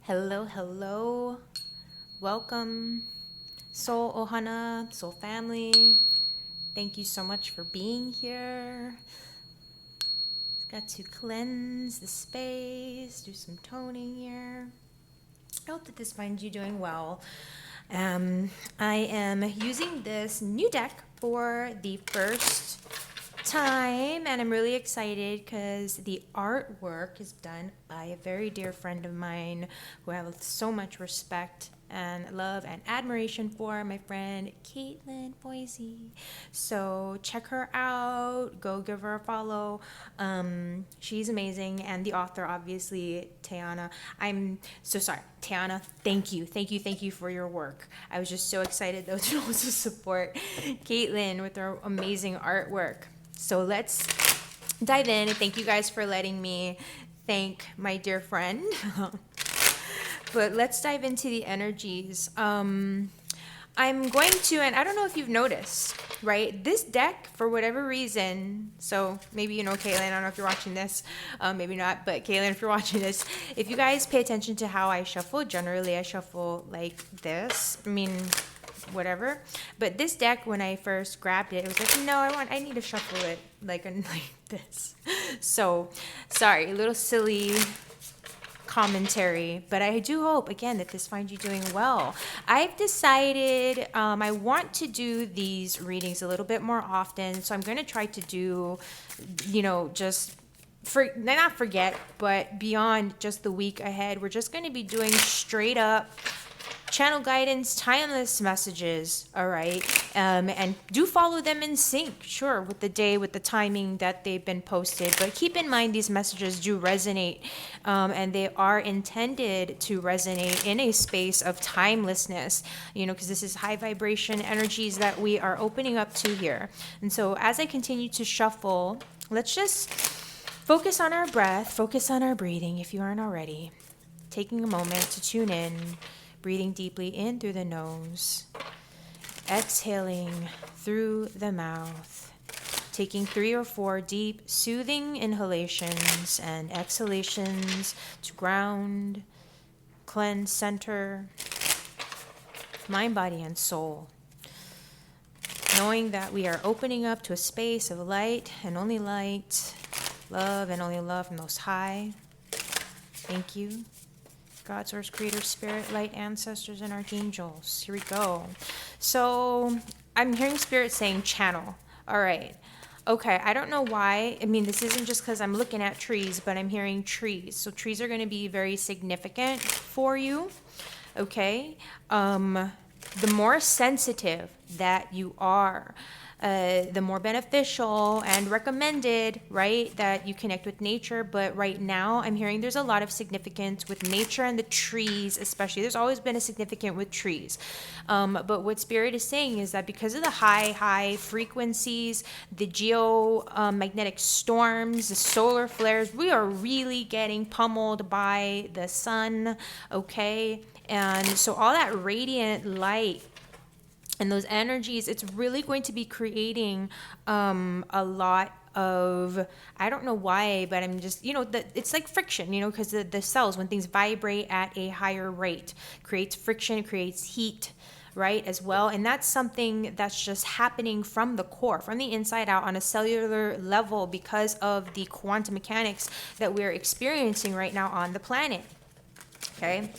Hello, hello. Welcome, Soul Ohana, Soul Family. Thank you so much for being here. Got to cleanse the space, do some toning here. I hope that this finds you doing well. I am using this new deck for the first time, and I'm really excited because the artwork is done by a very dear friend of mine who I have so much respect and love and admiration for, my friend Caitlin Boise. So check her out, go give her a follow. She's amazing, and the author, obviously, Tiana. I'm so sorry, Tiana. Thank you for your work. I was just so excited though to also support Caitlin with her amazing artwork. So let's dive in, and thank you guys for letting me thank my dear friend. But let's dive into the energies. I'm going to, and I don't know if you've noticed, right? This deck, for whatever reason, so maybe you know Caitlin, I don't know if you're watching this, maybe not, but Caitlin, if you're watching this, if you guys pay attention to how I shuffle, generally I shuffle like this. I mean, whatever. But this deck, when I first grabbed it, it was like, no, I need to shuffle it like this. So, sorry, a little silly commentary, but I do hope again that this finds you doing well. I've decided I want to do these readings a little bit more often, so I'm going to try to do, just not forget, but beyond just the week ahead, we're just going to be doing straight up channel guidance, timeless messages, all right? And do follow them in sync, sure, with the day, with the timing that they've been posted. But keep in mind these messages do resonate, and they are intended to resonate in a space of timelessness, because this is high vibration energies that we are opening up to here. And so as I continue to shuffle, let's just focus on our breath, focus on our breathing if you aren't already. Taking a moment to tune in. Breathing deeply in through the nose, exhaling through the mouth, taking 3 or 4 deep, soothing inhalations and exhalations to ground, cleanse, center, mind, body, and soul. Knowing that we are opening up to a space of light and only light, love and only love from Most High. Thank you. God, Source, Creator, Spirit, Light, Ancestors, and Archangels. Here we go. So I'm hearing Spirit saying channel. All right. Okay. I don't know why. I mean, this isn't just because I'm looking at trees, but I'm hearing trees. So trees are going to be very significant for you. Okay. The more sensitive that you are, the more beneficial and recommended, right, that you connect with nature. But right now, I'm hearing there's a lot of significance with nature and the trees, especially. There's always been a significant with trees. But what Spirit is saying is that because of the high frequencies, the geomagnetic storms, the solar flares, we are really getting pummeled by the sun, okay? And so all that radiant light and those energies, it's really going to be creating a lot of, I don't know why, but I'm just, it's like friction, because the cells, when things vibrate at a higher rate, creates friction, creates heat, right, as well. And that's something that's just happening from the core, from the inside out on a cellular level because of the quantum mechanics that we're experiencing right now on the planet. Okay.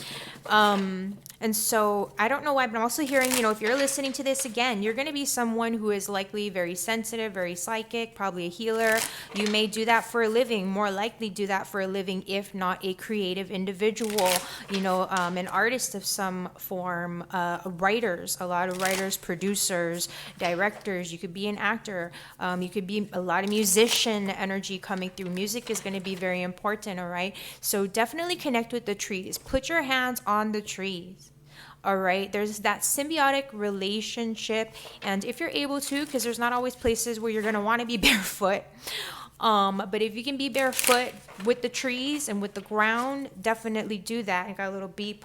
And so I don't know why, but I'm also hearing, if you're listening to this again, you're going to be someone who is likely very sensitive, very psychic, probably a healer. You may do that for a living, more likely do that for a living, if not a creative individual, an artist of some form, writers, a lot of writers, producers, directors. You could be an actor. You could be a lot of musician energy coming through. Music is going to be very important, all right? So definitely connect with the trees. Put your hands on the trees. All right, there's that symbiotic relationship, and if you're able to, because there's not always places where you're going to want to be barefoot, but if you can be barefoot with the trees and with the ground, definitely do that. I got a little beep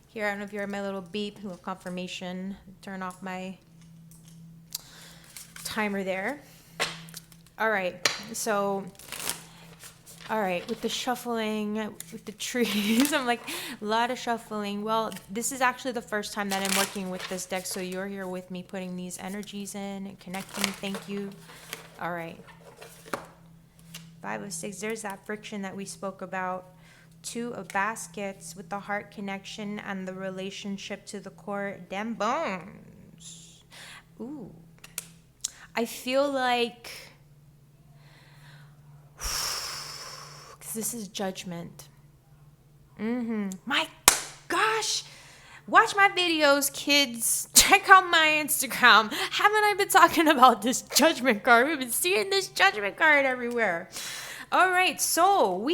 here. I don't know if you heard my little beep, a little confirmation. Turn off my timer there. All right, so All right, with the shuffling, with the trees, I'm like, a lot of shuffling. Well, this is actually the first time that I'm working with this deck, so you're here with me putting these energies in and connecting. Thank you. All right. 5 of 6, there's that friction that we spoke about. 2 of baskets with the heart connection and the relationship to the core. Damn bones. Ooh. I feel like this is judgment. My gosh. Watch my videos, kids. Check out my Instagram. Haven't I been talking about this judgment card? We've been seeing this judgment card everywhere. All right, so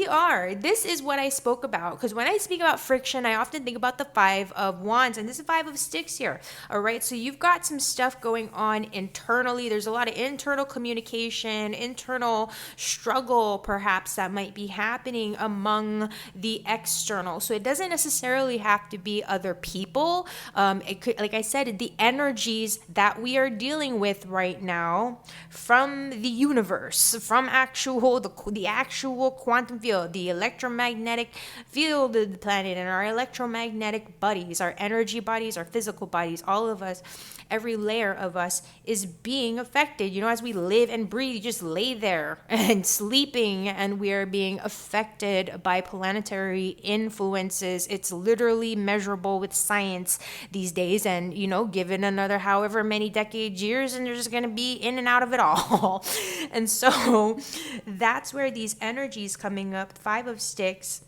this is what I spoke about. Because when I speak about friction, I often think about the 5 of Wands, and this is 5 of 6 here. All right, so you've got some stuff going on internally. There's a lot of internal communication, internal struggle, perhaps, that might be happening among the external. So it doesn't necessarily have to be other people. It could, like I said, the energies that we are dealing with right now from the universe, from the actual quantum field, the electromagnetic field of the planet, and our electromagnetic bodies, our energy bodies, our physical bodies, all of us, every layer of us is being affected. You know, as we live and breathe, you just lay there and sleeping, and we are being affected by planetary influences. It's literally measurable with science these days, and given another however many decades, years, and they're just going to be in and out of it all. And so that's where these energies coming up. 5 of 6,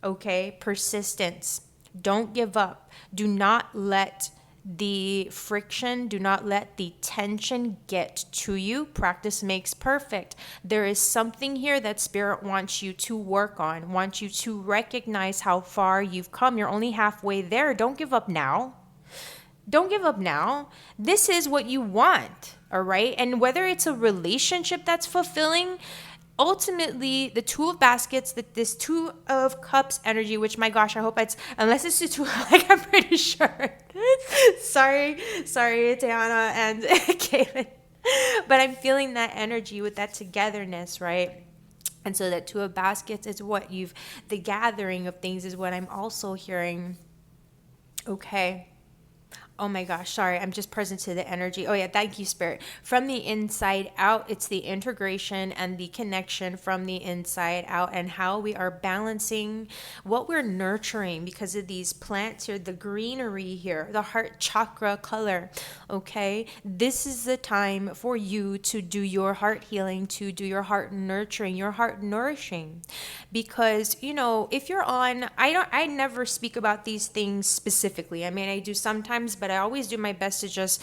okay, persistence. Don't give up. Do not let the friction, do not let the tension get to you. Practice makes perfect. There is something here that Spirit wants you to work on, wants you to recognize how far you've come. You're only halfway there. Don't give up now. Don't give up now. This is what you want, all right? And whether it's a relationship that's fulfilling, ultimately, the 2 of baskets, this 2 of cups energy, which, my gosh, I hope unless it's the 2, like, I'm pretty sure. sorry, Tiana and Kaylin. But I'm feeling that energy with that togetherness, right? And so that 2 of baskets is the gathering of things is what I'm also hearing. Okay. Oh my gosh, sorry, I'm just present to the energy. Oh yeah, thank you, Spirit. From the inside out, it's the integration and the connection from the inside out, and how we are balancing what we're nurturing because of these plants here, the greenery here, the heart chakra color, okay? This is the time for you to do your heart healing, to do your heart nurturing, your heart nourishing. Because, if you're on, I never speak about these things specifically. I mean, I do sometimes, but I always do my best to just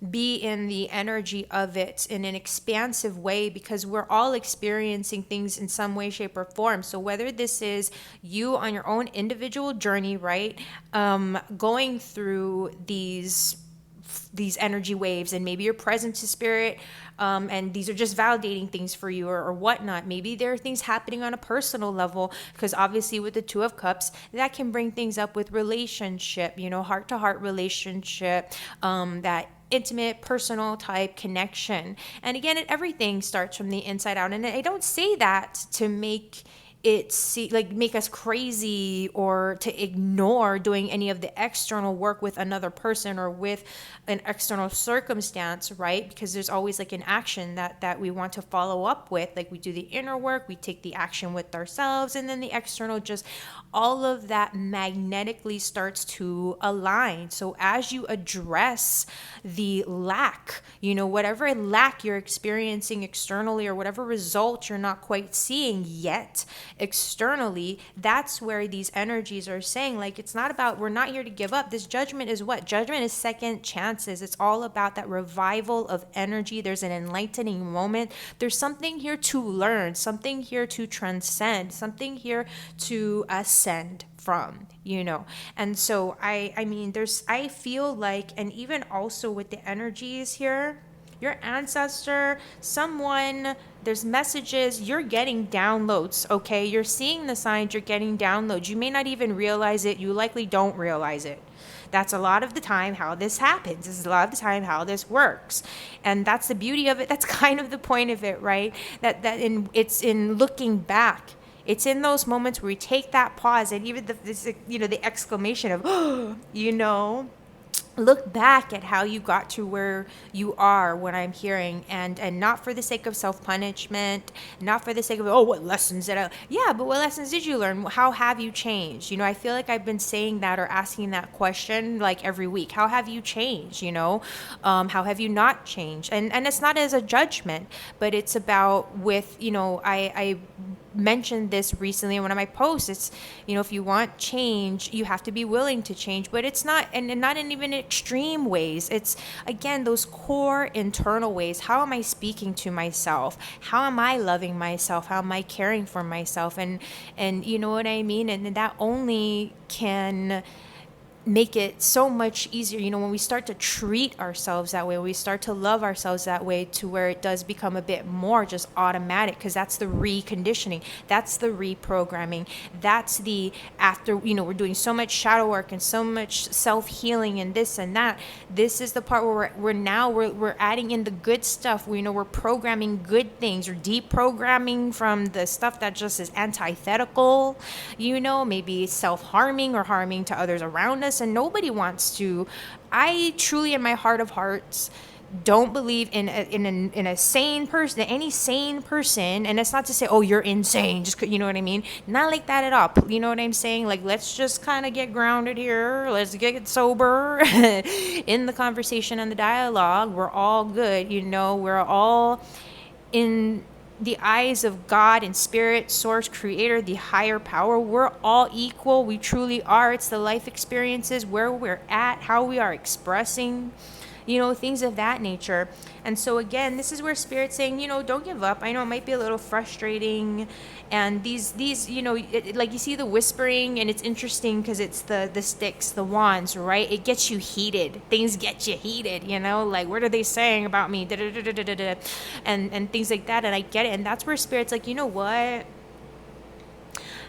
be in the energy of it in an expansive way, because we're all experiencing things in some way, shape, or form. So whether this is you on your own individual journey, right, going through these energy waves, and maybe you're present to Spirit, and these are just validating things for you, or whatnot. Maybe there are things happening on a personal level, because obviously with the 2 of cups, that can bring things up with relationship, heart to heart relationship, that intimate, personal type connection. And again, everything starts from the inside out. And I don't say that to make make us crazy, or to ignore doing any of the external work with another person or with an external circumstance, right? Because there's always like an action that we want to follow up with. Like, we do the inner work, we take the action with ourselves, and then the external, just all of that magnetically starts to align. So as you address the lack, whatever lack you're experiencing externally, or whatever result you're not quite seeing yet externally, that's where these energies are saying, like, it's not about, we're not here to give up. This judgment is what? Judgment is second chances. It's all about that revival of energy. There's an enlightening moment. There's something here to learn, something here to transcend, something here to ascend from, And so I feel like, and even also with the energies here, your ancestor, someone, there's messages, you're getting downloads, okay? You're seeing the signs, you're getting downloads. You may not even realize it. You likely don't realize it. That's a lot of the time how this happens. This is a lot of the time how this works. And that's the beauty of it. That's kind of the point of it, right? It's in looking back. It's in those moments where we take that pause, and even the exclamation of, look back at how you got to where you are, what I'm hearing, and not for the sake of self-punishment, not for the sake of, oh, what lessons but what lessons did you learn? How have you changed? I feel like I've been saying that or asking that question like every week. How have you changed? How have you not changed? And it's not as a judgment, but it's about with, I mentioned this recently in one of my posts. It's, if you want change, you have to be willing to change, but it's not, and not in even extreme ways. It's, again, those core internal ways. How am I speaking to myself? How am I loving myself? How am I caring for myself? And you know what I mean? And that only can make it so much easier, when we start to treat ourselves that way, when we start to love ourselves that way, to where it does become a bit more just automatic, because that's the reconditioning, that's the reprogramming, that's the after, we're doing so much shadow work and so much self-healing and this and that. This is the part where we're adding in the good stuff. We're programming good things, or deprogramming from the stuff that just is antithetical, maybe self-harming or harming to others around us. And nobody wants to. I truly, in my heart of hearts, don't believe in a sane person, any sane person. And it's not to say, oh, you're insane, just, you know what I mean? Not like that at all. You know what I'm saying? Like, let's just kind of get grounded here. Let's get sober in the conversation and the dialogue. We're all good. We're all in the eyes of God and spirit, source, creator, the higher power. We're all equal. We truly are. It's the life experiences, where we're at, how we are expressing, things of that nature. And so again, this is where spirit's saying, don't give up. I know it might be a little frustrating, and these like you see the whispering, and it's interesting because it's the sticks, the wands, right? It gets you heated. Things get you heated, like, what are they saying about me? And things like that. And I get it. And that's where spirit's like, you know what?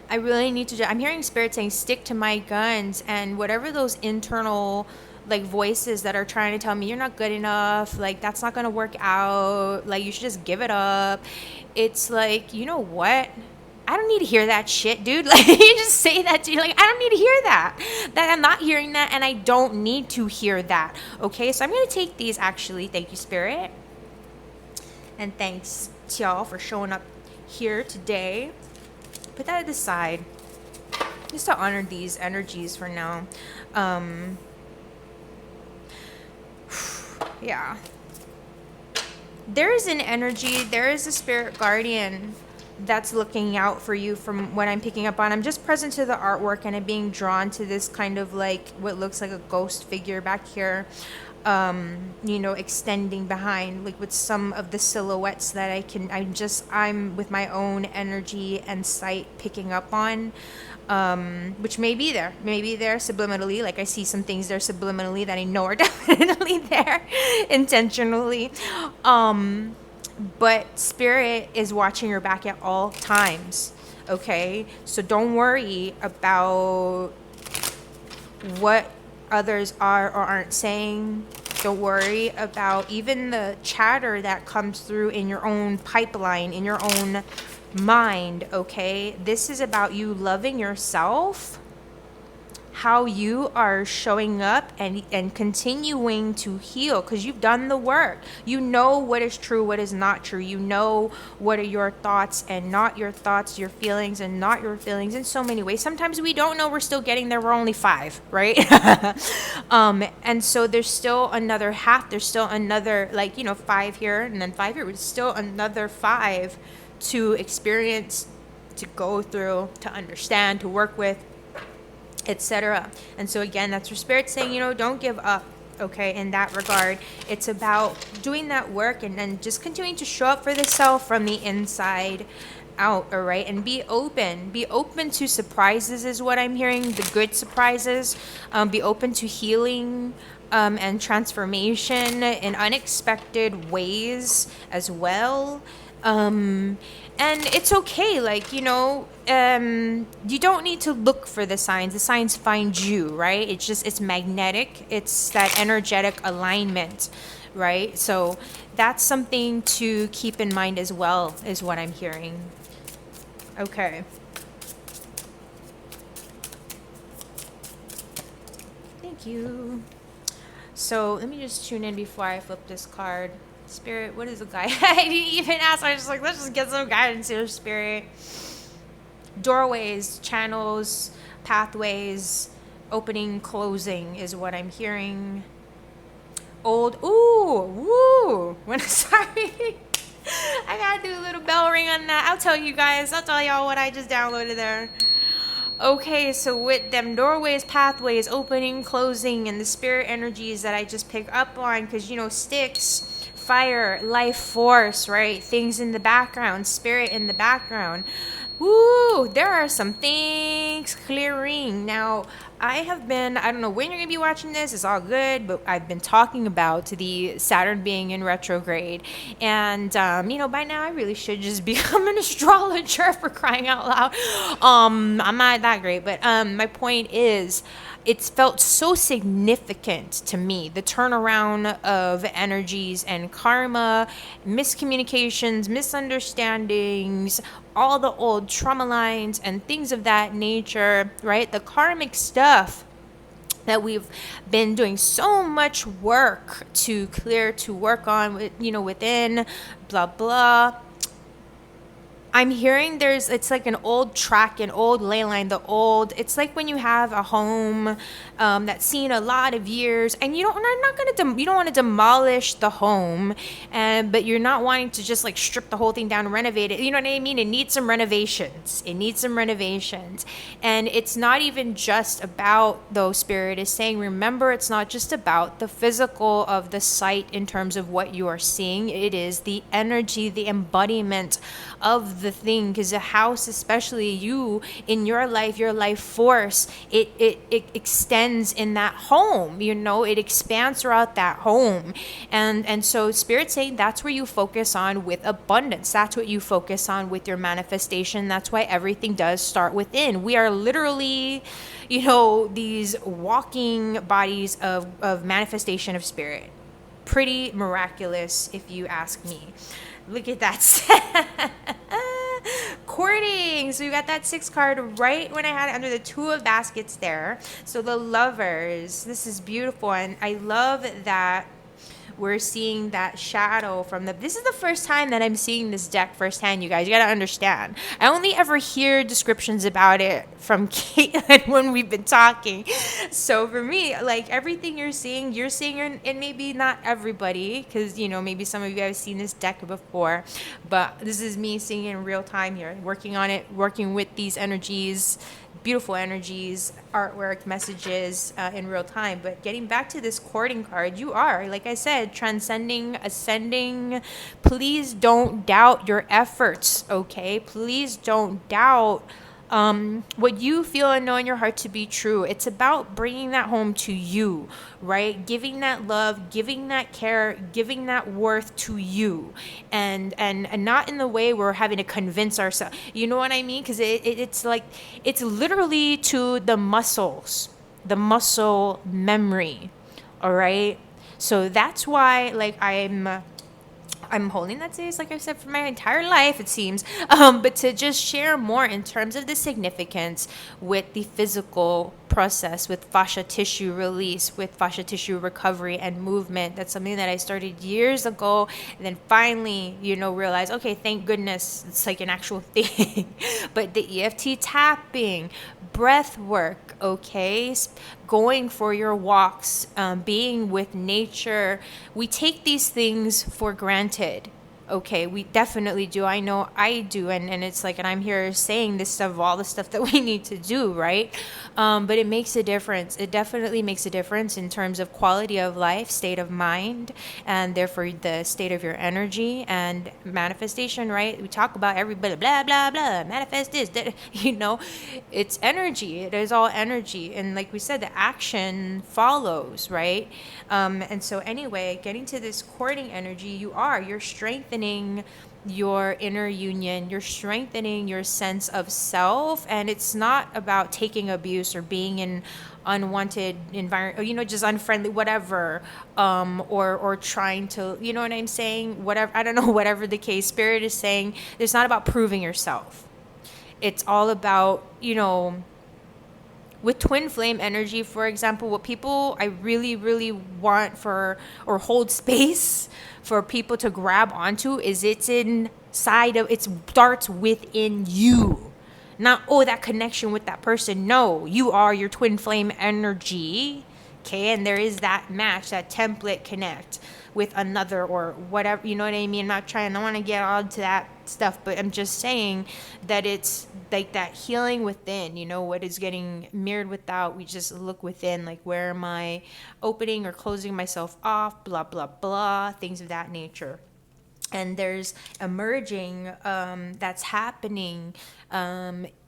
I really need to I'm hearing spirit saying, stick to my guns, and whatever those internal like voices that are trying to tell me you're not good enough, like that's not gonna work out, like you should just give it up. It's like, you know what? I don't need to hear that shit, dude. Like, you just say that to you. Like, I don't need to hear that. That I'm not hearing that, and I don't need to hear that. Okay, so I'm gonna take these actually. Thank you, Spirit. And thanks to y'all for showing up here today. Put that at the side, just to honor these energies for now. Yeah. There is an energy, there is a spirit guardian that's looking out for you from what I'm picking up on. I'm just present to the artwork, and I'm being drawn to this kind of like what looks like a ghost figure back here. Extending behind, like with some of the silhouettes that I'm with my own energy and sight picking up on, which may be there subliminally. Like I see some things there subliminally that I know are definitely there intentionally. But spirit is watching your back at all times. Okay, so don't worry about what others are or aren't saying. Don't worry about even the chatter that comes through in your own pipeline, in your own mind, okay? This is about you loving yourself, how you are showing up and continuing to heal, because you've done the work. You know what is true, what is not true. You know what are your thoughts and not your thoughts, your feelings and not your feelings, in so many ways. Sometimes we don't know, we're still getting there. We're only 5, right? And so there's still another half. There's still another 5 here and then 5 here. There's still another 5 to experience, to go through, to understand, to work with, etc. And so again, that's your spirit saying, don't give up. Okay, in that regard, it's about doing that work and then just continuing to show up for the self from the inside out. All right, and be open to surprises is what I'm hearing, the good surprises. Be open to healing and transformation in unexpected ways as well. And it's okay, you don't need to look for the signs find you, right? It's magnetic, it's that energetic alignment, right? So that's something to keep in mind as well, is what I'm hearing. Okay, Thank you. So let me just tune in before I flip this card. Spirit, what is the guy? I didn't even ask. I was just like, let's just get some guidance here, Spirit. Doorways, channels, pathways, opening, closing is what I'm hearing. Old, woo. Sorry. I gotta do a little bell ring on that. I'll tell you guys. I'll tell y'all what I just downloaded there. Okay, so with them doorways, pathways, opening, closing, and the spirit energies that I just picked up on, because, sticks, fire, life force, right? Things in the background, spirit in the background. Woo, there are some things clearing. Now, I don't know when you're going to be watching this, it's all good, but I've been talking about the Saturn being in retrograde. And, by now I really should just become an astrologer, for crying out loud. I'm not that great, but my point is, it's felt so significant to me, the turnaround of energies and karma, miscommunications, misunderstandings, all the old trauma lines and things of that nature, right? The karmic stuff that we've been doing so much work to clear, to work on, within, blah, blah. I'm hearing it's like an old track, an old ley line, it's like when you have a home that's seen a lot of years, and you don't want to demolish the home, but you're not wanting to just like strip the whole thing down and renovate it. You know what I mean? It needs some renovations. And it's not even just about, though Spirit is saying, remember, it's not just about the physical of the site in terms of what you are seeing. It is the energy, the embodiment of the thing, because a house, especially you in your life force, it extends in that home. It expands throughout that home, and so Spirit's saying that's where you focus on with abundance. That's what you focus on with your manifestation. That's why everything does start within. We are literally, these walking bodies of manifestation of spirit. Pretty miraculous, if you ask me. Look at that. Courting. So you got that 6 card right when I had it under the 2 of baskets there. So the lovers. This is beautiful. And I love that we're seeing that shadow this is the first time that I'm seeing this deck firsthand, you guys. You got to understand. I only ever hear descriptions about it from Caitlin when we've been talking. So for me, like, everything you're seeing, and maybe not everybody, because, maybe some of you have seen this deck before, but this is me seeing it in real time here, working on it, working with these energies, beautiful energies, artwork, messages in real time. But getting back to this courting card, you are, like I said, transcending, ascending. Please don't doubt your efforts, okay? Please don't doubt what you feel and know in your heart to be true. It's about bringing that home to you, right? Giving that love, giving that care, giving that worth to you, and not in the way we're having to convince ourselves. You know what I mean? Because it's like, it's literally to the muscles, the muscle memory. All right. So that's why, like, I'm holding that space, like I said, for my entire life, it seems. But to just share more in terms of the significance with the physical process, with fascia tissue release, with fascia tissue recovery and movement. That's something that I started years ago, and then finally, realized, okay, thank goodness, it's like an actual thing. But the EFT tapping, breath work, okay, going for your walks, being with nature, we take these things for granted. Okay, we definitely do. I know I do, and it's like, and I'm here saying this stuff, all the stuff that we need to do, right? But it makes a difference. It definitely makes a difference in terms of quality of life, state of mind, and therefore the state of your energy and manifestation, right? We talk about everybody, blah, blah, blah, manifest this, that, it's energy. It is all energy. And like we said, the action follows, right? And so anyway, getting to this courting energy, you're strengthening your inner union, you're strengthening your sense of self, and it's not about taking abuse or being in unwanted environment, or just unfriendly, whatever, or trying to, you know what I'm saying, whatever, I don't know, whatever the case. Spirit is saying it's not about proving yourself. It's all about, we with twin flame energy, for example, what people I really, really want for or hold space for people to grab onto is it's inside of, it starts within you. Not, oh, that connection with that person. No, you are your twin flame energy. Okay, and there is that match, that template connect with another or whatever, you know what I mean? I'm not trying, I don't want to get on to that stuff, but I'm just saying that it's like that healing within, what is getting mirrored without. We just look within, like, where am I opening or closing myself off, blah, blah, blah, things of that nature. And there's emerging that's happening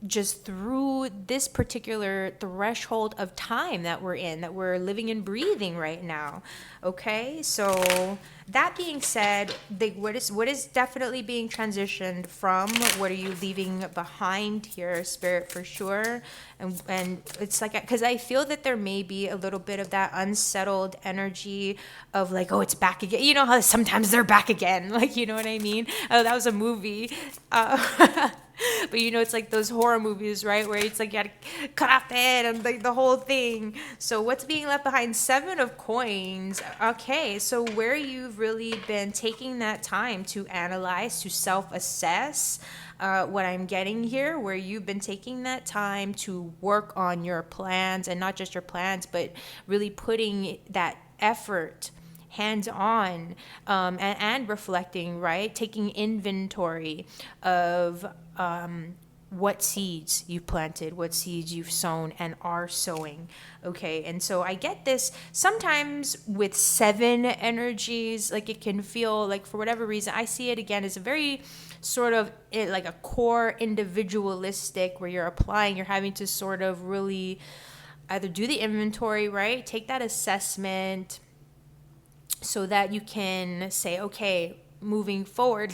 just through this particular threshold of time that we're in, that we're living and breathing right now. Okay, so that being said, what is definitely being transitioned from, what are you leaving behind here, Spirit, for sure. And it's like, because I feel that there may be a little bit of that unsettled energy of like, oh, it's back again. You know how sometimes they're back again, like, you know what I mean? Oh, that was a movie. But it's like those horror movies, right? Where it's like you gotta cut off the head and like the whole thing. So what's being left behind? 7 of coins. Okay, so where you've really been taking that time to analyze, to self-assess, what I'm getting here, where you've been taking that time to work on your plans, and not just your plans, but really putting that effort hands-on, and reflecting, right? Taking inventory of what seeds you've planted, what seeds you've sown and are sowing. Okay, and so I get this sometimes with 7 energies, like it can feel like, for whatever reason, I see it again as a very sort of like a core individualistic, where you're having to sort of really either do the inventory, right? Take that assessment so that you can say, okay, moving forward.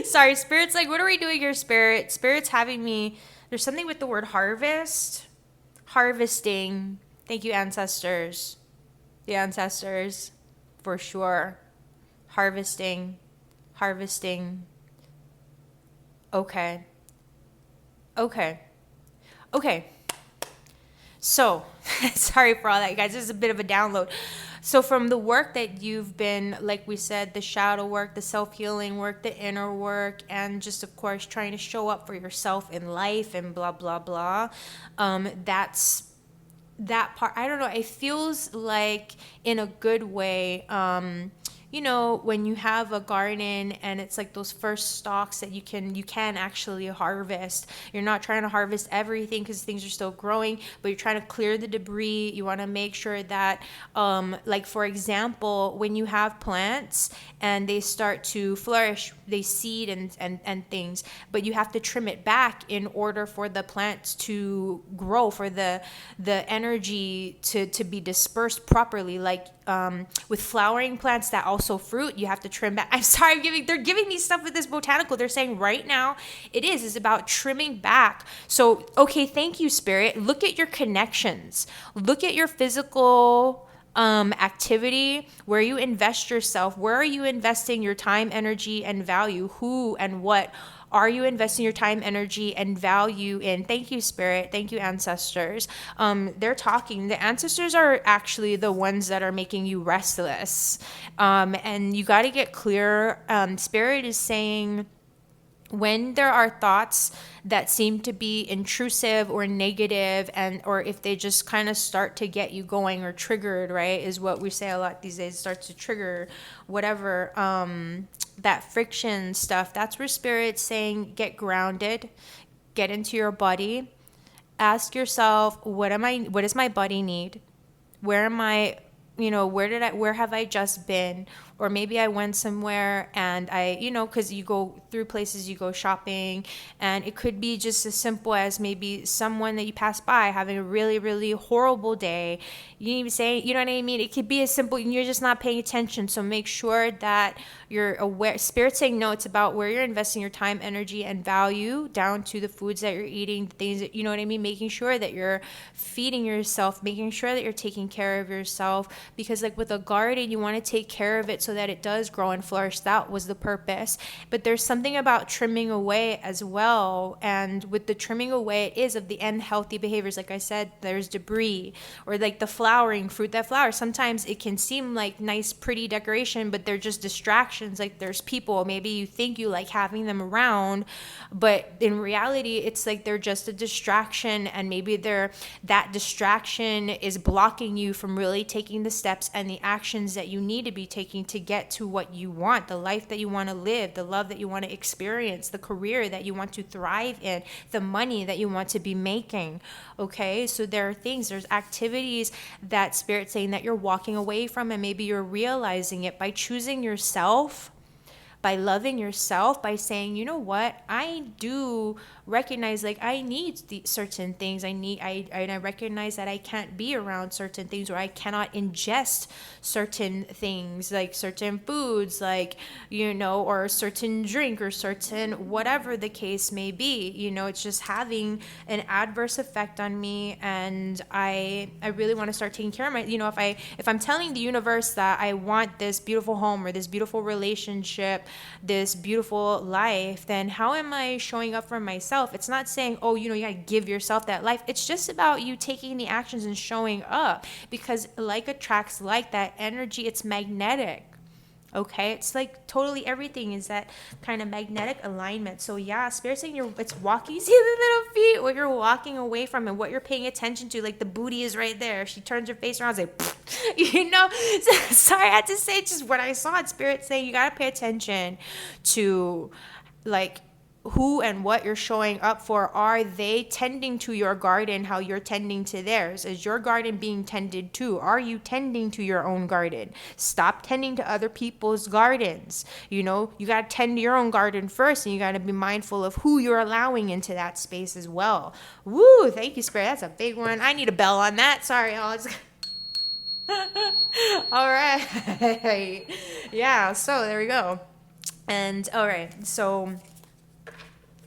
Sorry, Spirit's like, what are we doing here, Spirit? Spirit's having me, there's something with the word harvest. Harvesting. Thank you, ancestors. The ancestors, for sure. Harvesting. Harvesting. Okay. So, sorry for all that, you guys. This is a bit of a download. So from the work that you've been, like we said, the shadow work, the self-healing work, the inner work, and just, of course, trying to show up for yourself in life and blah, blah, blah, that's that part. I don't know. It feels like, in a good way, when you have a garden and it's like those first stalks that you can actually harvest. You're not trying to harvest everything because things are still growing, but you're trying to clear the debris. You want to make sure that, like, for example, when you have plants and they start to flourish, they seed and things, but you have to trim it back in order for the plants to grow, for the energy to be dispersed properly. Like, with flowering plants that also fruit, you have to trim back. I'm sorry, they're giving me stuff with this botanical. They're saying right now it's about trimming back. So, okay, thank you, Spirit. Look at your connections. Look at your physical activity, where you invest yourself. Where are you investing your time, energy, and value? Who and what are you investing your time, energy, and value in? Thank you, Spirit. Thank you, ancestors. They're talking. The ancestors are actually the ones that are making you restless. And you got to get clear. Spirit is saying, when there are thoughts that seem to be intrusive or negative, or if they just kind of start to get you going, or triggered, right, is what we say a lot these days, starts to trigger whatever, that friction stuff. That's where Spirit's saying, get grounded, get into your body, ask yourself, what does my body need? Where am I? Where have I just been? Or maybe I went somewhere and because you go through places, you go shopping, and it could be just as simple as maybe someone that you pass by having a really, really horrible day. You didn't even say, you know what I mean? It could be as simple, you're just not paying attention. So make sure that you're aware. Spirit's saying, no, it's about where you're investing your time, energy, and value, down to the foods that you're eating, things that, you know what I mean? Making sure that you're feeding yourself, making sure that you're taking care of yourself. Because like with a garden, you want to take care of it so so that it does grow and flourish. That was the purpose. But there's something about trimming away as well. And with the trimming away, it is of the unhealthy behaviors. Like I said, there's debris, or like the flowering fruit that flowers. Sometimes it can seem like nice, pretty decoration, but they're just distractions. Like there's people, maybe you think you like having them around, but in reality, it's like they're just a distraction, and maybe that distraction is blocking you from really taking the steps and the actions that you need to be taking to get to what you want, the life that you want to live, the love that you want to experience, the career that you want to thrive in, the money that you want to be making. Okay, so there's activities that Spirit's saying that you're walking away from, and maybe you're realizing it by choosing yourself, by loving yourself, by saying, you know what, I do recognize like I need certain things. I recognize that I can't be around certain things, or I cannot ingest certain things, like certain foods, like, or certain drink, or certain whatever the case may be. It's just having an adverse effect on me, and I really want to start taking care of my, if I'm telling the universe that I want this beautiful home, or this beautiful relationship, this beautiful life, then how am I showing up for myself? It's not saying, oh, you gotta give yourself that life. It's just about you taking the actions and showing up, because like attracts like, that energy, it's magnetic. Okay, it's like totally everything is that kind of magnetic alignment. So yeah, Spirit's saying it's walking. You see the little feet, what you're walking away from and what you're paying attention to. Like the booty is right there. She turns her face around, like, sorry, I had to say just what I saw. Spirit saying you gotta pay attention to like who and what you're showing up for. Are they tending to your garden how you're tending to theirs? Is your garden being tended to? Are you tending to your own garden? Stop tending to other people's gardens. You got to tend to your own garden first, and you got to be mindful of who you're allowing into that space as well. Woo, thank you, Spirit. That's a big one. I need a bell on that. Sorry, y'all. All right. Yeah, so there we go. And all right, so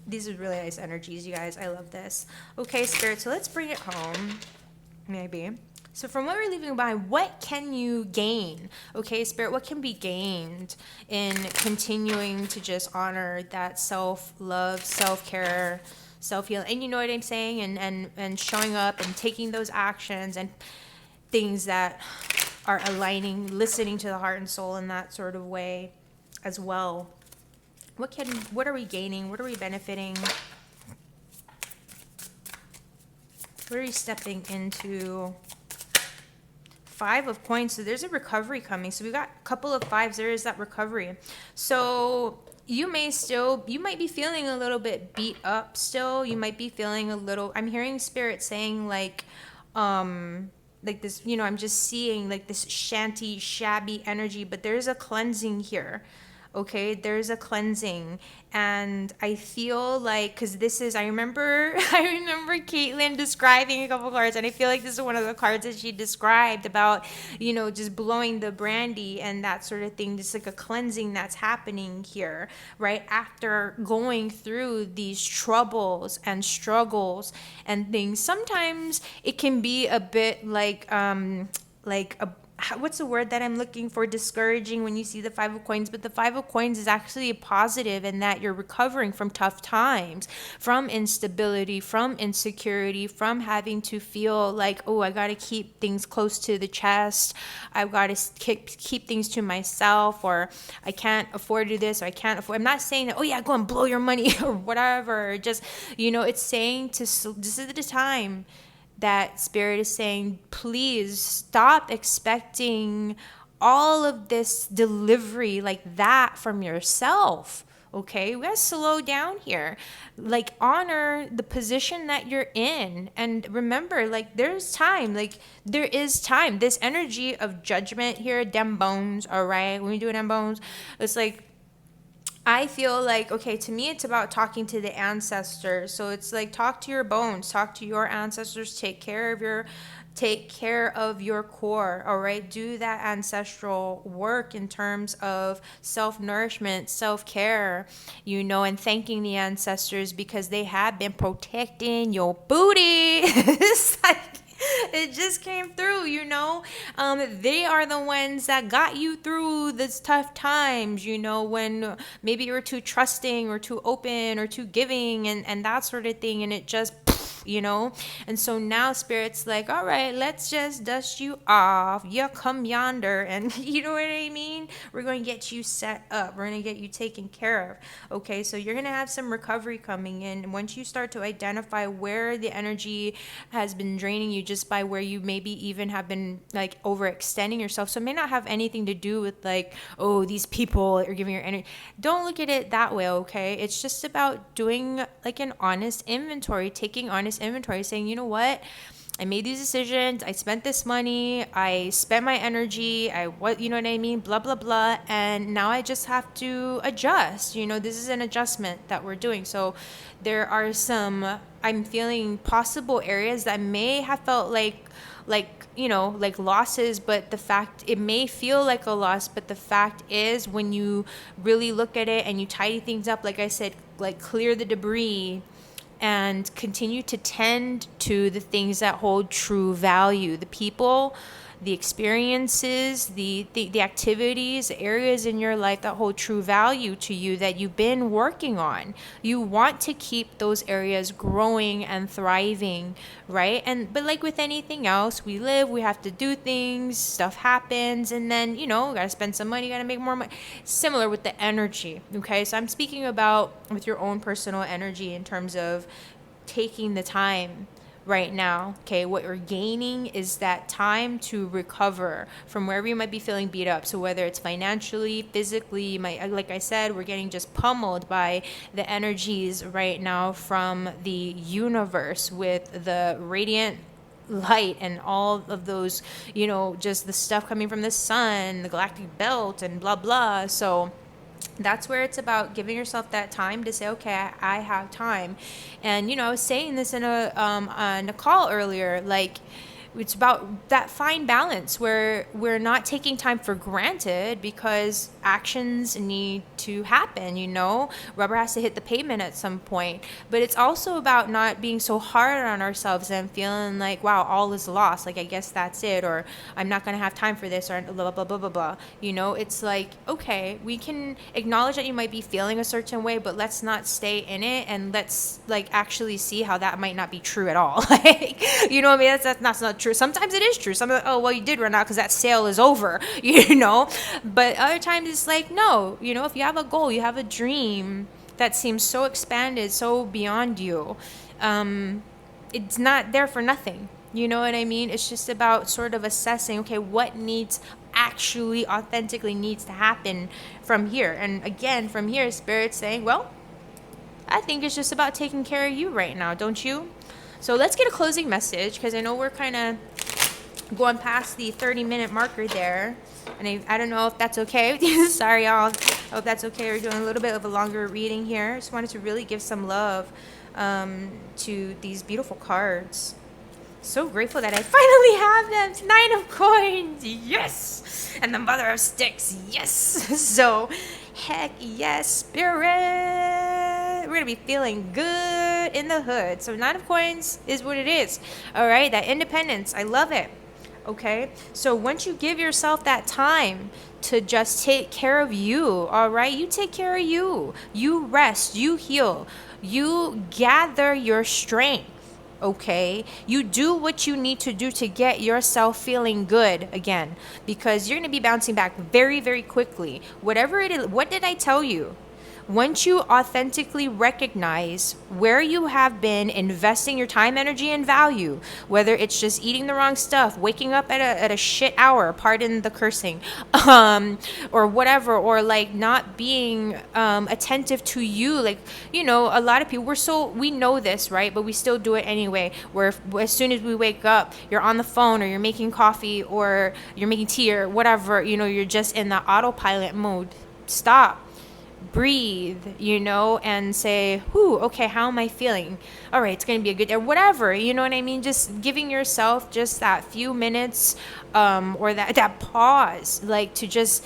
these are really nice energies, you guys. I love this. Okay, Spirit, so let's bring it home, maybe. So from what we're leaving behind, what can you gain? Okay, Spirit, what can be gained in continuing to just honor that self-love, self-care, self-healing? And you know what I'm saying? And showing up and taking those actions and things that are aligning, listening to the heart and soul in that sort of way as well. What are we gaining? What are we benefiting? What are we stepping into? 5 of coins. So there's a recovery coming. So we got a couple of 5s. There is that recovery. So you might be feeling a little bit beat up still. You might be feeling a little, I'm hearing Spirit saying like this, I'm just seeing like this shabby energy, but there's a cleansing here. Okay, there's a cleansing, and I feel like, because I remember Caitlin describing a couple cards, and I feel like this is one of the cards that she described about, just blowing the brandy and that sort of thing, just like a cleansing that's happening here, right? After going through these troubles and struggles and things, sometimes it can be a bit like what's the word that I'm looking for? Discouraging when you see the 5 of coins, but the 5 of coins is actually a positive in that you're recovering from tough times, from instability, from insecurity, from having to feel like, oh, I got to keep things close to the chest. I've got to keep things to myself, or I can't afford to do this, or I can't afford. I'm not saying that, oh yeah, go and blow your money or whatever. Just, it's saying this is the time that Spirit is saying, please stop expecting all of this delivery like that from yourself. Okay, we gotta slow down here. Like, honor the position that you're in, and remember, like, there's time. Like, there is time. This energy of judgment here, dem bones. All right, when we do dem bones, it's like, I feel like, okay, to me, it's about talking to the ancestors. So it's like, talk to your bones, talk to your ancestors, take care of your core, all right? Do that ancestral work in terms of self-nourishment, self-care, and thanking the ancestors because they have been protecting your booty. It's like, It just came through, you know. They are the ones that got you through this tough times, you know, when maybe you were too trusting or too open or too giving and that sort of thing. And it just, you know. And so now spirit's like, all right, let's just dust you off. You come yonder. And you know what I mean? We're going to get you set up. We're going to get you taken care of. Okay, so you're going to have some recovery coming in. And once you start to identify where the energy has been draining you, just by where you maybe even have been like overextending yourself. So it may not have anything to do with like, oh, these people are giving your energy. Don't look at it that way, okay? It's just about doing like an honest inventory, taking honest inventory, saying, you know what? I made these decisions. I spent this money. I spent my energy. You know what I mean? Blah, blah, blah. And now I just have to adjust. You know, this is an adjustment that we're doing. So there are I'm feeling possible areas that may have felt like, you know, like losses, but it may feel like a loss, but the fact is when you really look at it and you tidy things up, like I said, like clear the debris, and continue to tend to the things that hold true value, the people, the experiences, the activities, the areas in your life that hold true value to you that you've been working on. You want to keep those areas growing and thriving, right? But like with anything else, we live, we have to do things, stuff happens, and then, you know, gotta spend some money, gotta make more money. Similar with the energy, okay? So I'm speaking about with your own personal energy in terms of taking the time right now. Okay, what you're gaining is that time to recover from wherever you might be feeling beat up. So whether it's financially, physically, like I said, we're getting just pummeled by the energies right now from the universe with the radiant light and all of those, you know, just the stuff coming from the sun, the galactic belt, and blah blah. So that's where it's about giving yourself that time to say, okay, I have time. And, you know, I was saying this in a call earlier, like, it's about that fine balance where we're not taking time for granted because actions need to happen, you know, rubber has to hit the pavement at some point. But it's also about not being so hard on ourselves and feeling like, wow, all is lost, like I guess that's it, or I'm not going to have time for this, or blah blah blah blah blah. You know, it's like, okay, we can acknowledge that you might be feeling a certain way, but let's not stay in it, and let's like actually see how that might not be true at all. Like, you know what I mean? That's not true. Sometimes it is true. Some of oh, well, you did run out because that sale is over, you know. But other times it's like, no, you know, if you have a goal, you have a dream that seems so expanded, so beyond you, it's not there for nothing. You know what I mean? It's just about sort of assessing, okay, what actually authentically needs to happen from here. And again, from here, Spirit's saying, well, I think it's just about taking care of you right now, don't you? So let's get a closing message, because I know we're kind of going past the 30-minute marker there. And I don't know if that's okay. Sorry, y'all. I hope that's okay. We're doing a little bit of a longer reading here. Just wanted to really give some love to these beautiful cards. So grateful that I finally have them. It's 9 of coins. Yes. And the Mother of Sticks. Yes. So, heck yes, Spirit. We're going to be feeling good in the hood. So 9 of coins is what it is. All right. That independence. I love it. Okay. So once you give yourself that time to just take care of you, all right, you take care of you. You rest. You heal. You gather your strength. Okay, you do what you need to do to get yourself feeling good again, because you're going to be bouncing back very, very quickly. Whatever it is, what did I tell you? Once you authentically recognize where you have been investing your time, energy, and value, whether it's just eating the wrong stuff, waking up at a shit hour, pardon the cursing, or whatever, or like not being attentive to you. Like, you know, a lot of people, we know this, right? But we still do it anyway, where as soon as we wake up, you're on the phone, or you're making coffee, or you're making tea, or whatever, you know, you're just in the autopilot mode. Stop. Breathe, you know, and say, whoo, okay, how am I feeling? All right, it's going to be a good day, or whatever, you know what I mean? Just giving yourself just that few minutes, or that pause, like to just,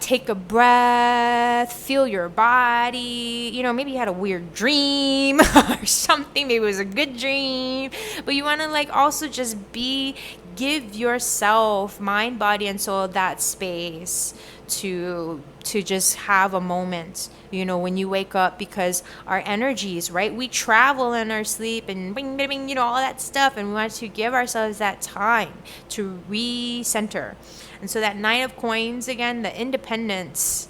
take a breath, feel your body. Maybe you had a weird dream or something. Maybe it was a good dream. But you want to like also just give yourself, mind, body, and soul that space to just have a moment, when you wake up, because our energies, right? We travel in our sleep and bing, bing, bing, all that stuff. And we want to give ourselves that time to recenter. And so that Nine of Coins, again, the independence,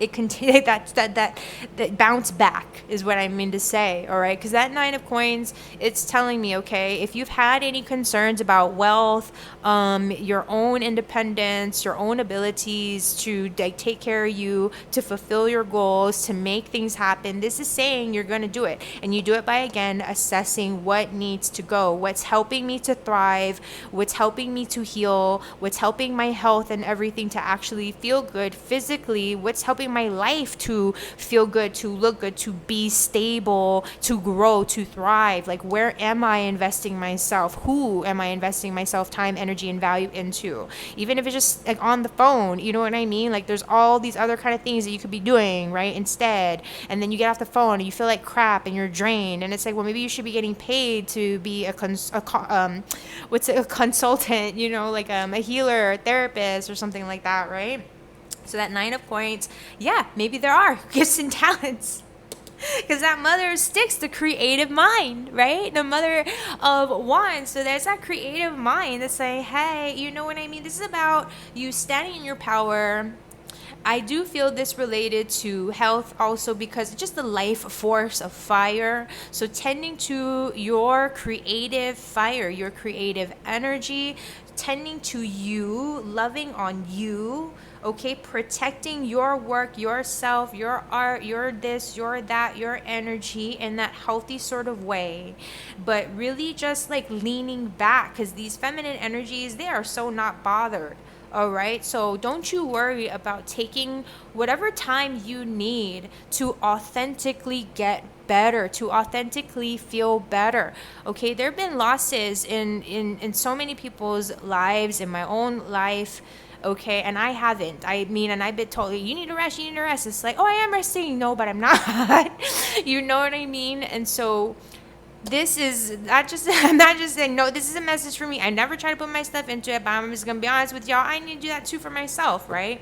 it continue that bounce back is what I mean to say. All right, because that Nine of Coins, it's telling me, okay, if you've had any concerns about wealth, your own independence, your own abilities to like take care of you, to fulfill your goals, to make things happen, this is saying you're going to do it. And you do it by, again, assessing what needs to go, what's helping me to thrive, what's helping me to heal, what's helping my health and everything to actually feel good physically, what's helping my life to feel good, to look good, to be stable, to grow, to thrive. Like, where am I investing myself? Who am I investing myself time, energy, and value into? Even if it's just like on the phone, you know what I mean? Like, there's all these other kind of things that you could be doing, right? Instead, and then you get off the phone and you feel like crap and you're drained, and it's like, well, maybe you should be getting paid to be a consultant, like a healer, a therapist, or something like that, right? So that Nine of Coins, yeah, maybe there are gifts and talents. Because that Mother of Sticks, the creative mind, right? The Mother of Wands. So there's that creative mind that's like, hey, you know what I mean? This is about you standing in your power. I do feel this related to health also, because it's just the life force of fire. So tending to your creative fire, your creative energy, tending to you, loving on you, okay, protecting your work, yourself, your art, your this, your that, your energy in that healthy sort of way. But really just like leaning back, because these feminine energies, they are so not bothered. All right, so don't you worry about taking whatever time you need to authentically get better, to authentically feel better. Okay, there have been losses in so many people's lives, in my own life. Okay, and I haven't. I mean, and I've been told, you need to rest, you need to rest. It's like, oh, I am resting. No, but I'm not. You know what I mean? And so this is not just, I'm not just saying, no, this is a message for me. I never try to put my stuff into it, but I'm just going to be honest with y'all. I need to do that too for myself, right?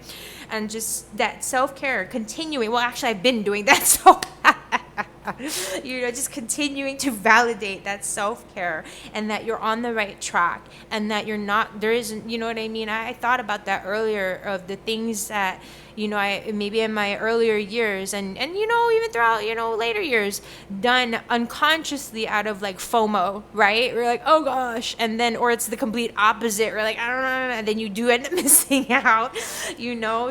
And just that self-care, continuing. Well, actually, I've been doing that. So, just continuing to validate that self-care, and that you're on the right track, and that you're not, there isn't, you know what I mean? I thought about that earlier, of the things that, I maybe in my earlier years, and even throughout, later years, done unconsciously out of like FOMO, right? We're like, oh gosh, and then, or it's the complete opposite. We're like, I don't know, and then you do end up missing out,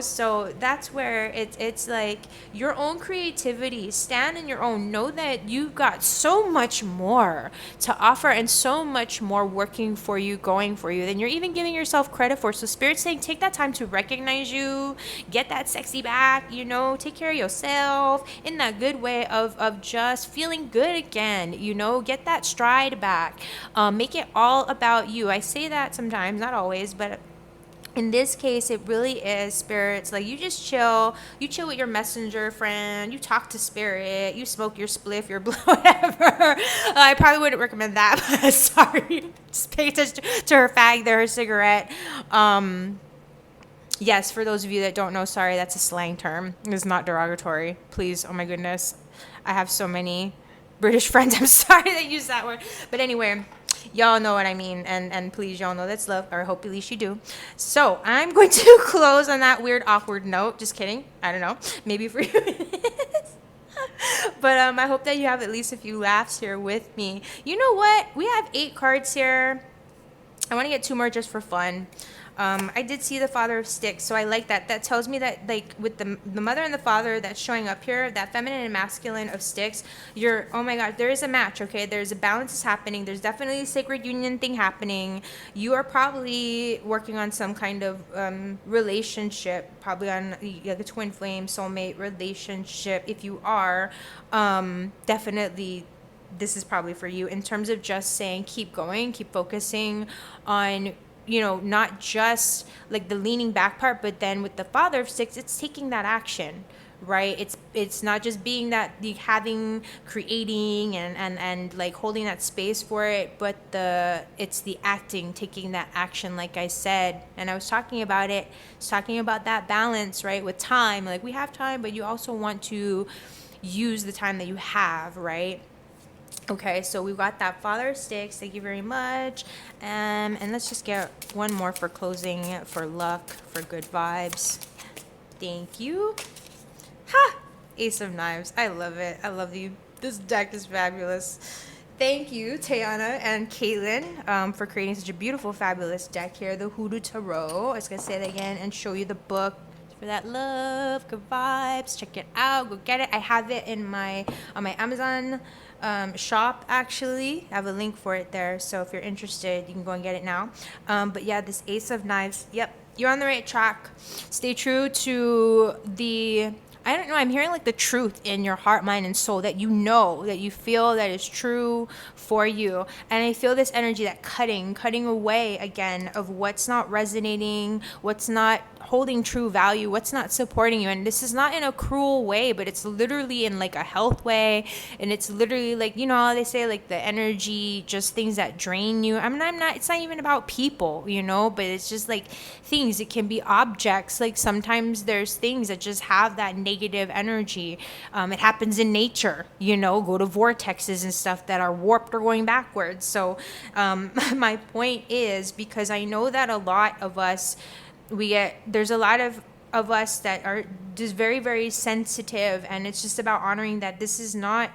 So that's where it's like your own creativity. Stand in your own. Know that you've got so much more to offer, and so much more working for you, going for you, than you're even giving yourself credit for. So Spirit's saying, take that time to recognize you, get that sexy back, take care of yourself in that good way of just feeling good again, get that stride back. Make it all about you. I say that sometimes, not always, but in this case, it really is spirits. Like, you just chill. You chill with your messenger friend. You talk to spirit. You smoke your spliff, your blow, whatever. I probably wouldn't recommend that, but sorry. Just pay attention to her fag there, her cigarette. Yes, for those of you that don't know, sorry, that's a slang term. It's not derogatory. Please, oh my goodness. I have so many British friends, I'm sorry, that use that word. But anyway, y'all know what I mean, and please, y'all know that's love, or I hope at least you do. So I'm going to close on that weird, awkward note. Just kidding. I don't know. Maybe for you it is. But I hope that you have at least a few laughs here with me. You know what? We have 8 cards here. I want to get 2 more just for fun. I did see the Father of Sticks, so I like that. That tells me that, like, with the Mother and the Father that's showing up here, that feminine and masculine of Sticks, oh my God, there is a match, okay? There's a balance is happening. There's definitely a sacred union thing happening. You are probably working on some kind of relationship, probably on the twin flame, soulmate relationship. If you are, definitely this is probably for you, in terms of just saying, keep going, keep focusing on not just like the leaning back part, but then with the Father of Six, it's taking that action, right? It's not just being that, the having, creating, and like holding that space for it, but it's the acting, taking that action, like I said. And I was talking about that balance, right, with time. Like, we have time, but you also want to use the time that you have, right? Okay, so we've got that Father of Sticks. Thank you very much. And let's just get one more for closing, for luck, for good vibes. Thank you. Ha! Ace of Knives. I love it. I love you. This deck is fabulous. Thank you, Tayana and Caitlin, for creating such a beautiful, fabulous deck here, the Hoodoo Tarot. I was going to say that again and show you the book for that love, good vibes. Check it out. Go get it. I have it on my Amazon shop, actually. I have a link for it there. So if you're interested, you can go and get it now. But yeah, this Ace of Knives. Yep, you're on the right track. Stay true to I don't know, I'm hearing like the truth in your heart, mind, and soul, that that you feel that is true for you. And I feel this energy, that cutting away again of what's not resonating, what's not holding true value, what's not supporting you. And this is not in a cruel way, but it's literally in like a health way. And it's literally like, how they say, like, the energy, just things that drain you. I'm not, it's not even about people, but it's just like things. It can be objects. Like, sometimes there's things that just have that negative energy. It happens in nature, go to vortexes and stuff that are warped or going backwards. So my point is, because I know that a lot of us, there's a lot of us that are just very, very sensitive, and it's just about honoring that this is not,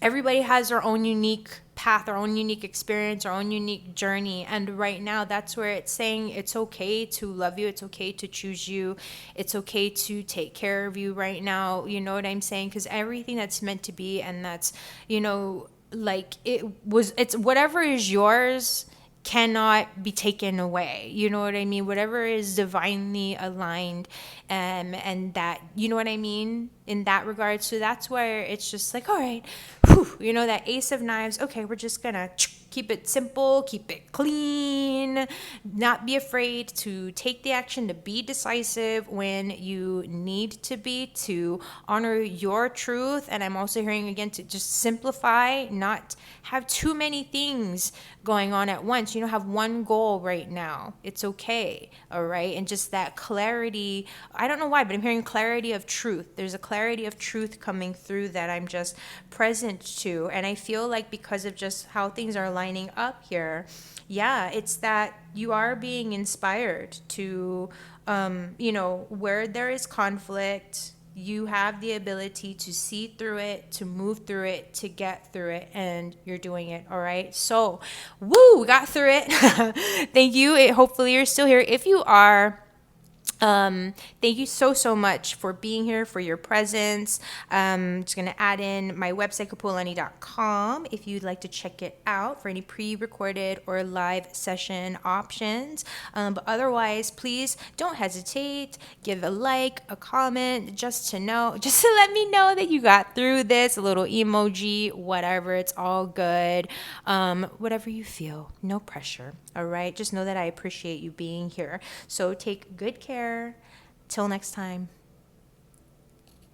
everybody has their own unique path, our own unique experience, our own unique journey. And right now, that's where it's saying it's okay to love you. It's okay to choose you. It's okay to take care of you right now. You know what I'm saying? Because everything that's meant to be, and that's, like it's whatever is yours cannot be taken away. You know what I mean? Whatever is divinely aligned, and that, you know what I mean, in that regard. So that's where it's just like, all right, whew, that Ace of Knives. Okay, we're just gonna keep it simple, keep it clean, not be afraid to take the action, to be decisive when you need to be, to honor your truth. And I'm also hearing again to just simplify, not have too many things going on at once. Have one goal right now. It's okay. All right. And just that clarity. I don't know why, but I'm hearing clarity of truth. There's a clarity of truth coming through that I'm just present to. And I feel like, because of just how things are lining up here, yeah, it's that you are being inspired to, where there is conflict, you have the ability to see through it, to move through it, to get through it, and you're doing it. All right. So, woo, we got through it. Thank you. Hopefully you're still here. If you are, thank you so much for being here, for your presence. Just going to add in my website, kapualani.com, if you'd like to check it out for any pre-recorded or live session options. But otherwise, please don't hesitate. Give a like, a comment, just to let me know that you got through this, a little emoji, whatever. It's all good. Whatever you feel, no pressure. All right. Just know that I appreciate you being here. So take good care. Till next time.